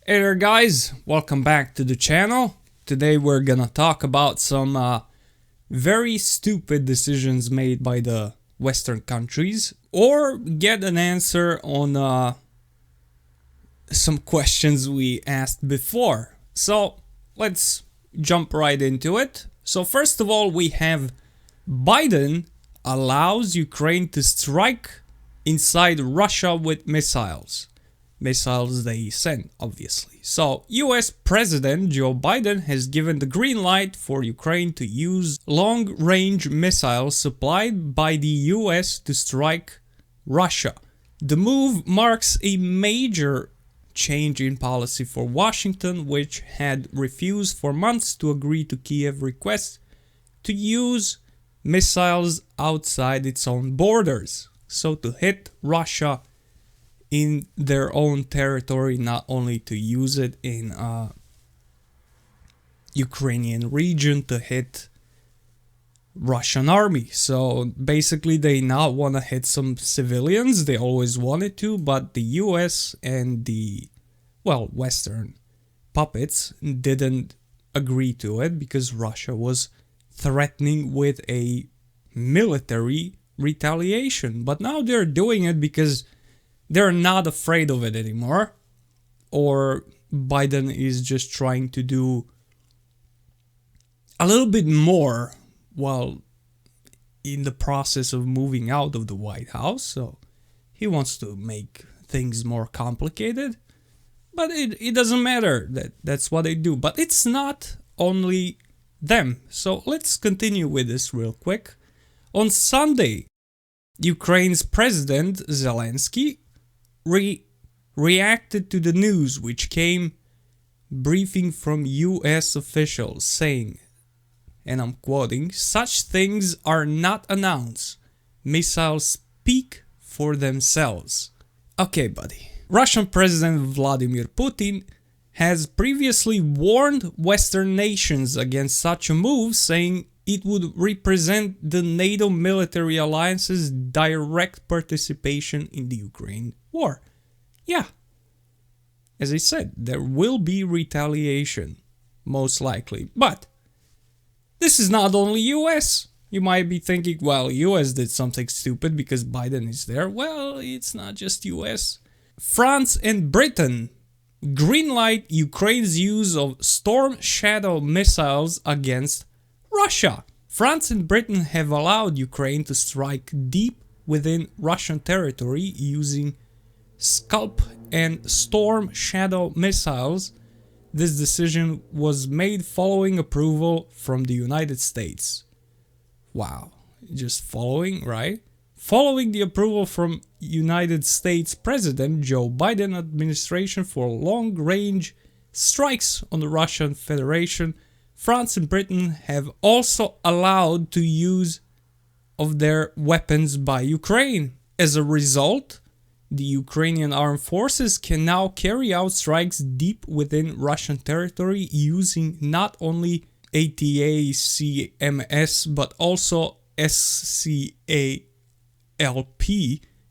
Hey there guys, welcome back to the channel. Today we're gonna talk about some very stupid decisions made by the Western countries, or get an answer on some questions we asked before. So let's jump right into it. So first of all, we have Biden allows Ukraine to strike inside Russia with missiles they send, obviously. So, US President Joe Biden has given the green light for Ukraine to use long-range missiles supplied by the US to strike Russia. The move marks a major change in policy for Washington, which had refused for months to agree to Kyiv requests to use missiles outside its own borders. So to hit Russia in their own territory, not only to use it in Ukrainian region to hit Russian army. So basically they now want to hit some civilians. They always wanted to, but the US and the, well, Western puppets didn't agree to it because Russia was threatening with a military retaliation. But now they're doing it because they're not afraid of it anymore, or Biden is just trying to do a little bit more while in the process of moving out of the White House. So he wants to make things more complicated, but it doesn't matter. That's what they do. But it's not only them. So let's continue with this real quick. On Sunday, Ukraine's President Zelensky reacted to the news, which came briefing from US officials saying, and I'm quoting, "Such things are not announced. Missiles speak for themselves." Okay, buddy. Russian President Vladimir Putin has previously warned Western nations against such a move, saying it would represent the NATO military alliance's direct participation in the Ukraine war. Yeah, as I said, there will be retaliation, most likely. But this is not only US. You might be thinking, well, US did something stupid because Biden is there. Well, it's not just US. France and Britain greenlight Ukraine's use of Storm Shadow missiles against Russia. France and Britain have allowed Ukraine to strike deep within Russian territory using Scalp and Storm Shadow missiles. This decision was made following approval from the United States. Wow, just following, right? Following the approval from United States President Joe Biden administration for long-range strikes on the Russian Federation, France and Britain have also allowed to use of their weapons by Ukraine. As a result, the Ukrainian armed forces can now carry out strikes deep within Russian territory using not only ATACMS but also SCALP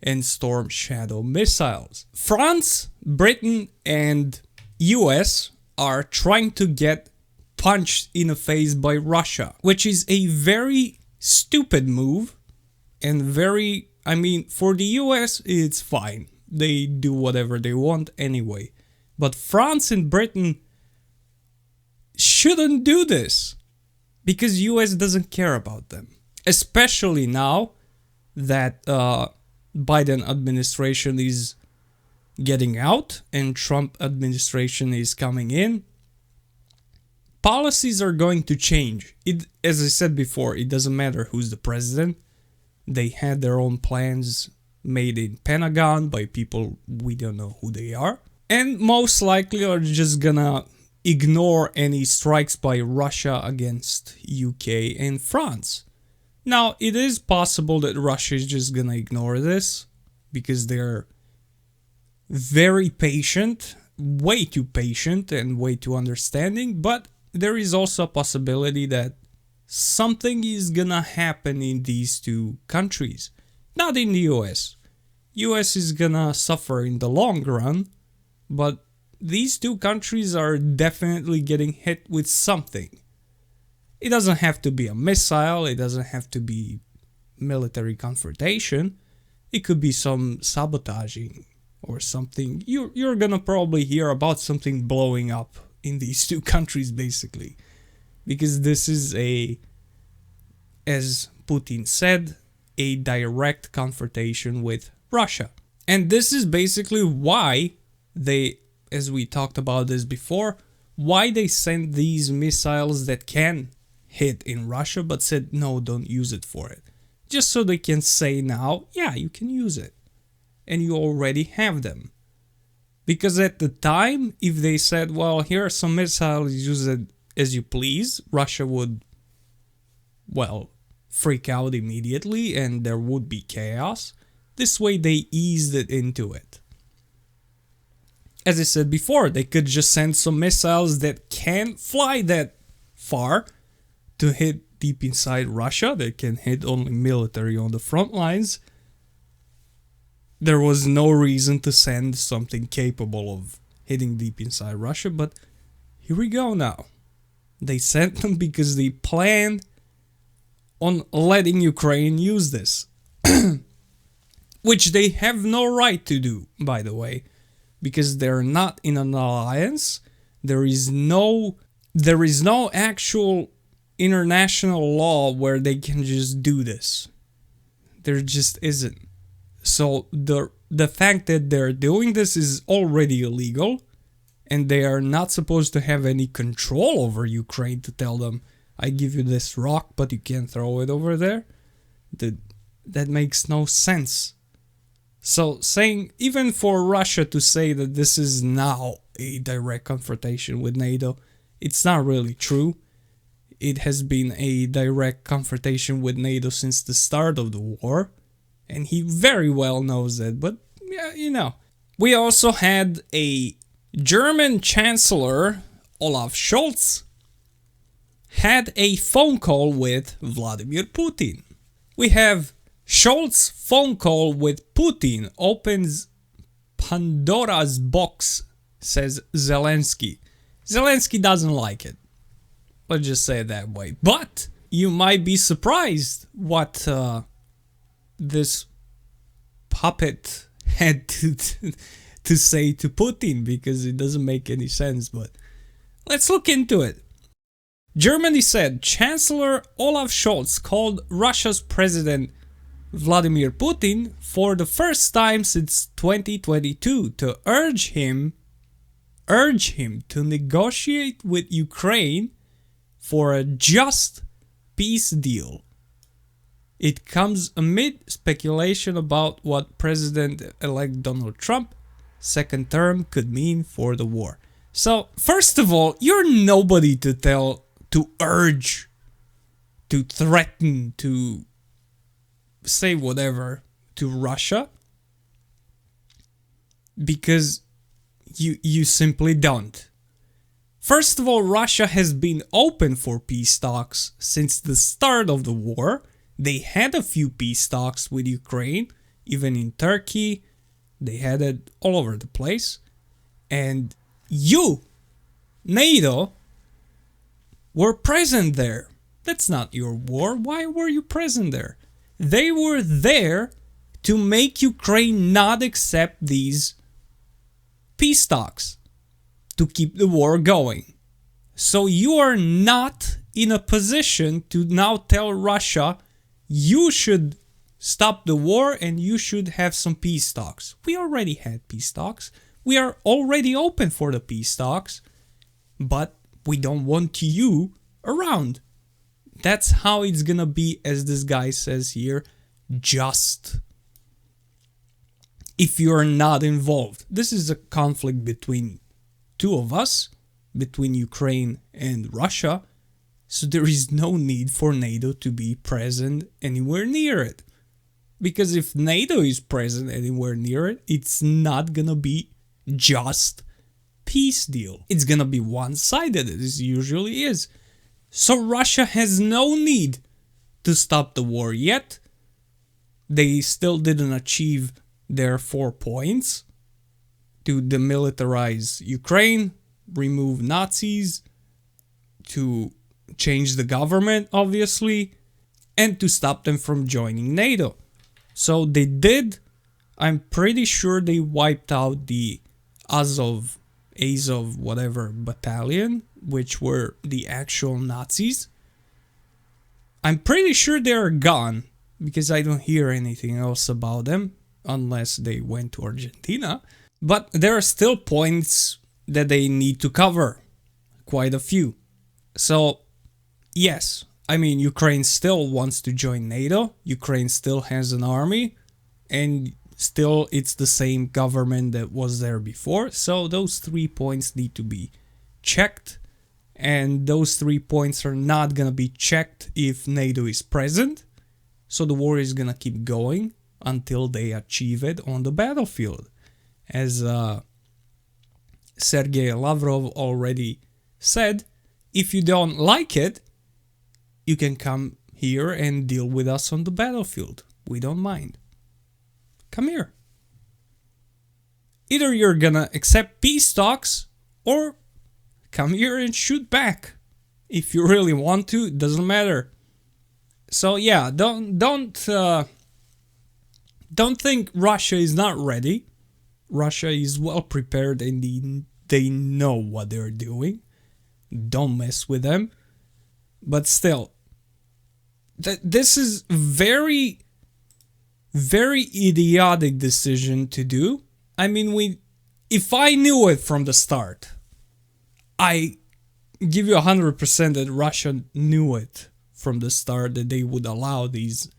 and Storm Shadow missiles. France, Britain, and US are trying to get punched in the face by Russia, which is a very stupid move and very, I mean, for the US it's fine. They do whatever they want anyway. But France and Britain shouldn't do this because US doesn't care about them. Especially now that Biden administration is getting out and Trump administration is coming in. Policies are going to change. As I said before, it doesn't matter who's the president. They had their own plans made in Pentagon by people we don't know who they are. And most likely are just gonna ignore any strikes by Russia against UK and France. Now, it is possible that Russia is just gonna ignore this because they're very patient, way too patient and way too understanding, but there is also a possibility that something is gonna happen in these two countries. Not in the US. US is gonna suffer in the long run, but these two countries are definitely getting hit with something. It doesn't have to be a missile, it doesn't have to be military confrontation. It could be some sabotaging or something. You're gonna probably hear about something blowing up in these two countries, basically. Because this is as Putin said, a direct confrontation with Russia. And this is basically why they, as we talked about this before, why they sent these missiles that can hit in Russia but said, no, don't use it for it. Just so they can say now, yeah, you can use it. And you already have them. Because at the time, if they said, well, here are some missiles, use it as you please, Russia would, well, freak out immediately and there would be chaos. This way they eased it into it. As I said before, they could just send some missiles that can't fly that far to hit deep inside Russia. They can hit only military on the front lines. There was no reason to send something capable of hitting deep inside Russia, but here we go now. They sent them because they planned on letting Ukraine use this. Which they have no right to do, by the way, because they're not in an alliance. There is no actual international law where they can just do this. There just isn't. So the fact that they're doing this is already illegal, and they are not supposed to have any control over Ukraine to tell them, I give you this rock, but you can't throw it over there. That makes no sense. So saying, even for Russia to say that this is now a direct confrontation with NATO, it's not really true. It has been a direct confrontation with NATO since the start of the war. And he very well knows that, but yeah, you know. We also had a German Chancellor, Olaf Scholz, had a phone call with Vladimir Putin. We have Scholz's phone call with Putin opens Pandora's box, says Zelensky. Zelensky doesn't like it. Let's just say it that way. But you might be surprised what this puppet had to say to Putin, because it doesn't make any sense, but let's look into it. Germany said Chancellor Olaf Scholz called Russia's President Vladimir Putin for the first time since 2022 to urge him to negotiate with Ukraine for a just peace deal. It comes amid speculation about what President-elect Donald Trump's second term could mean for the war. So, first of all, you're nobody to urge, to threaten, to say whatever to Russia, because you simply don't. First of all, Russia has been open for peace talks since the start of the war. They had a few peace talks with Ukraine, even in Turkey. They had it all over the place. And you, NATO, were present there. That's not your war. Why were you present there? They were there to make Ukraine not accept these peace talks, to keep the war going. So you are not in a position to now tell Russia, you should stop the war and you should have some peace talks. We already had peace talks. We are already open for the peace talks, but we don't want you around. That's how it's gonna be, as this guy says here, just. If you're not involved. This is a conflict between two of us, between Ukraine and Russia, so there is no need for NATO to be present anywhere near it. Because if NATO is present anywhere near it, it's not gonna be just peace deal. It's gonna be one-sided, as it usually is. So Russia has no need to stop the war yet. They still didn't achieve their 4 points. to demilitarize Ukraine, remove Nazis, to change the government, obviously, and to stop them from joining NATO. So they did. I'm pretty sure they wiped out the Azov, whatever battalion, which were the actual Nazis. I'm pretty sure they're gone because I don't hear anything else about them unless they went to Argentina. But there are still points that they need to cover, quite a few. So, yes, I mean, Ukraine still wants to join NATO. Ukraine still has an army, and still it's the same government that was there before. So those 3 points need to be checked. And those 3 points are not gonna be checked if NATO is present. So the war is gonna keep going until they achieve it on the battlefield. As Sergei Lavrov already said, if you don't like it, you can come here and deal with us on the battlefield. We don't mind. Come here. Either you're gonna accept peace talks or come here and shoot back. If you really want to, it doesn't matter. So yeah, don't think Russia is not ready. Russia is well prepared and they know what they're doing. Don't mess with them. But still, this is very, very idiotic decision to do. I mean, if I knew it from the start, I give you 100% that Russia knew it from the start that they would allow these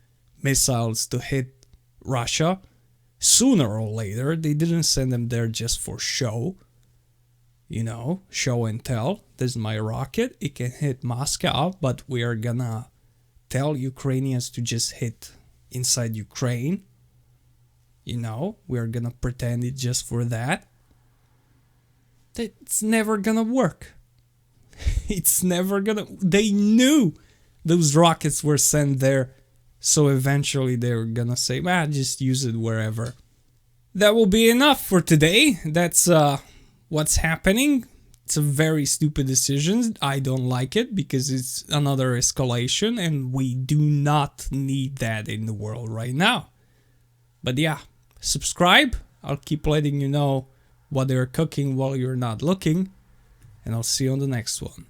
missiles to hit Russia sooner or later. They didn't send them there just for show. You know, show and tell. This is my rocket. It can hit Moscow, but we are gonna tell Ukrainians to just hit inside Ukraine. You know, we are gonna pretend it just for that. It's never gonna work. It's never gonna... They knew those rockets were sent there, so eventually they were gonna say, just use it wherever. That will be enough for today. That's what's happening. It's a very stupid decision. I don't like it because it's another escalation and we do not need that in the world right now. But yeah, subscribe. I'll keep letting you know what they're cooking while you're not looking. And I'll see you on the next one.